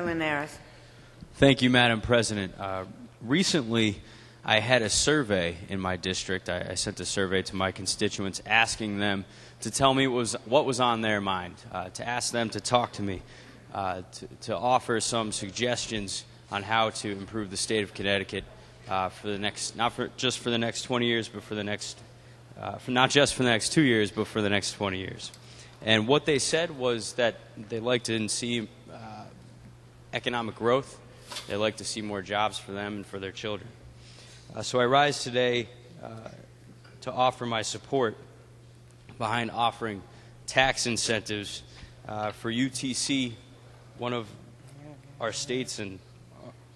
Linares. Thank you, Madam President. Recently, I had a survey in my district. I sent a survey to my constituents asking them to tell me what was on their mind, to ask them to talk to me, to offer some suggestions on how to improve the state of Connecticut for the next, just for the next 20 years, but for the next, not just for the next 2 years, but for the next 20 years. And what they said was that they'd like to see economic growth. They'd like to see more jobs for them and for their children. So I rise today to offer my support behind offering tax incentives for UTC, one of our state's and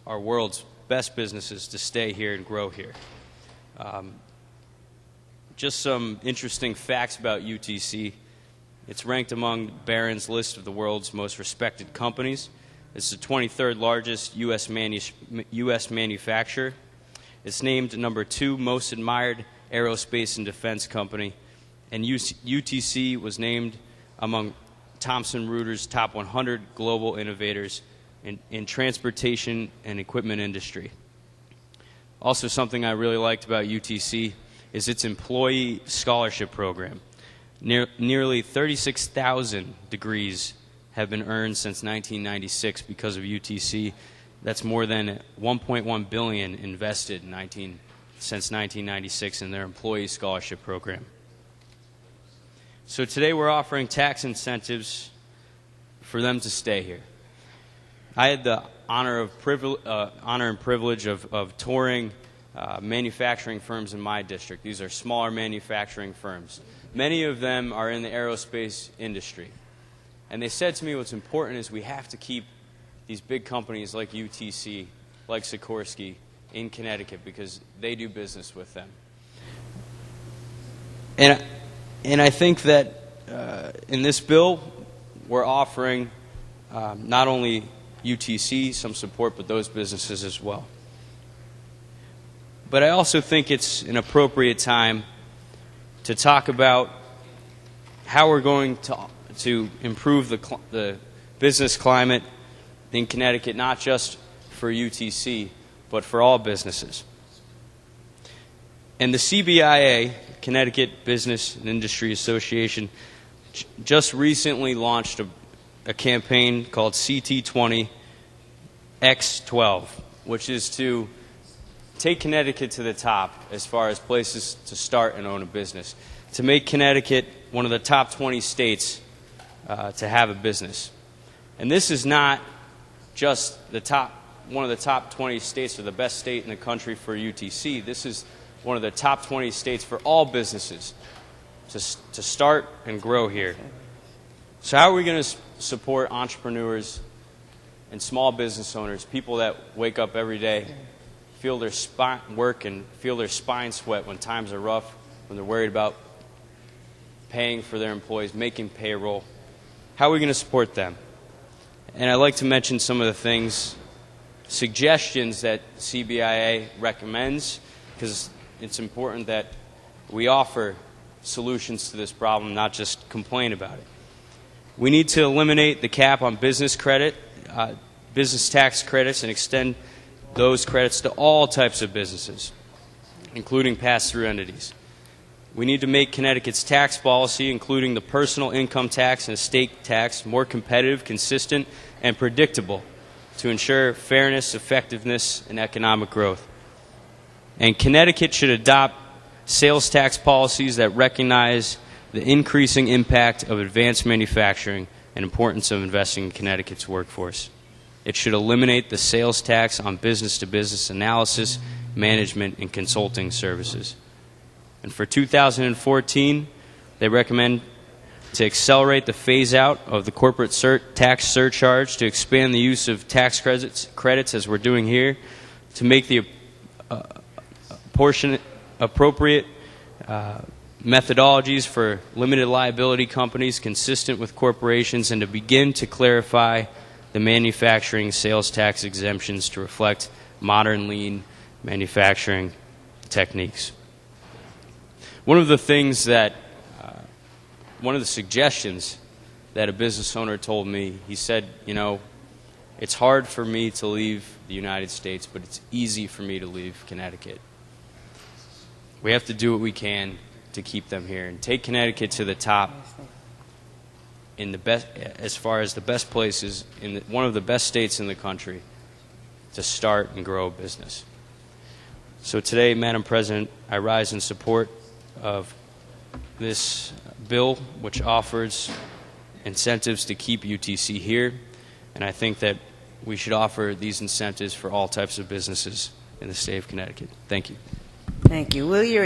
our world's best businesses, to stay here and grow here. Just some interesting facts about UTC. It's ranked among Barron's list of the world's most respected companies. It's the 23rd largest U.S. manufacturer. It's named number 2 most admired aerospace and defense company. And UTC was named among Thomson Reuters' top 100 global innovators in transportation and equipment industry. Also, something I really liked about UTC is its employee scholarship program. Nearly 36,000 degrees have been earned since 1996 because of UTC. That's more than $1.1 billion invested since 1996 in their employee scholarship program. So today we're offering tax incentives for them to stay here. I had the honor and privilege of touring manufacturing firms in my district. These are smaller manufacturing firms. Many of them are in the aerospace industry. And they said to me, what's important is we have to keep these big companies like UTC, like Sikorsky, in Connecticut because they do business with them. And I think that in this bill, we're offering not only UTC some support, but those businesses as well. But I also think it's an appropriate time to talk about how we're going to improve the business climate in Connecticut, not just for UTC, but for all businesses. And the CBIA, Connecticut Business and Industry Association, just recently launched a campaign called CT20X12, which is to take Connecticut to the top as far as places to start and own a business, to make Connecticut one of the top 20 states to have a business. And this is not just one of the top 20 states or the best state in the country for UTC. This is one of the top 20 states for all businesses to start and grow here. So how are we going to support entrepreneurs and small business owners, people that wake up every day, feel their work and feel their spine sweat when times are rough, when they're worried about paying for their employees, making payroll? How are we going to support them? And I'd like to mention some of the suggestions that CBIA recommends, because it's important that we offer solutions to this problem, not just complain about it. We need to eliminate the cap on business tax credits, and extend those credits to all types of businesses, including pass-through entities. We need to make Connecticut's tax policy, including the personal income tax and estate tax, more competitive, consistent, and predictable to ensure fairness, effectiveness, and economic growth. And Connecticut should adopt sales tax policies that recognize the increasing impact of advanced manufacturing and importance of investing in Connecticut's workforce. It should eliminate the sales tax on business-to-business analysis, management, and consulting services. And for 2014, they recommend to accelerate the phase-out of the corporate tax surcharge, to expand the use of tax credits as we're doing here, to make the appropriate methodologies for limited liability companies consistent with corporations, and to begin to clarify the manufacturing sales tax exemptions to reflect modern lean manufacturing techniques. One of the suggestions that a business owner told me, he said, It's hard for me to leave the United States, but it's easy for me to leave Connecticut. We have to do what we can to keep them here and take Connecticut to the top in the best, as far as the best places in one of the best states in the country to start and grow a business. So today, Madam President, I rise in support of this bill, which offers incentives to keep UTC here, and I think that we should offer these incentives for all types of businesses in the state of Connecticut. Thank you. Thank you. Will you